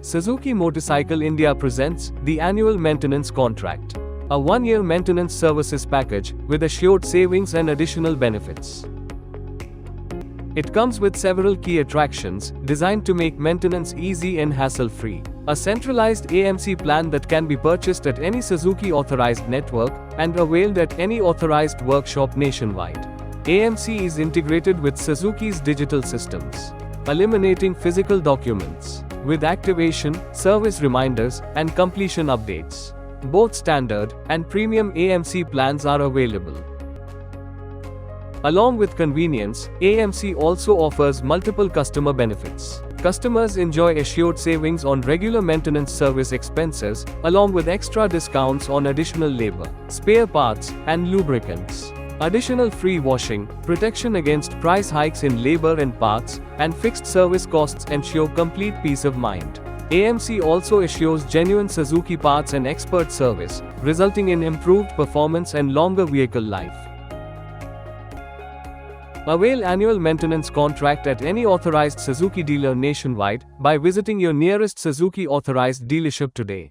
Suzuki Motorcycle India presents the Annual Maintenance Contract, a one-year maintenance services package with assured savings and additional benefits. It comes with several key attractions designed to make maintenance easy and hassle-free. A centralized AMC plan that can be purchased at any Suzuki authorized network and availed at any authorized workshop nationwide. AMC is integrated with Suzuki's digital systems, eliminating physical documents, with activation, service reminders, and completion updates. Both standard and premium AMC plans are available. Along with convenience, AMC also offers multiple customer benefits. Customers enjoy assured savings on regular maintenance service expenses, along with extra discounts on additional labor, spare parts, and lubricants. Additional free washing, protection against price hikes in labor and parts, and fixed service costs ensure complete peace of mind. AMC also assures genuine Suzuki parts and expert service, resulting in improved performance and longer vehicle life. Avail annual maintenance contract at any authorized Suzuki dealer nationwide by visiting your nearest Suzuki authorized dealership today.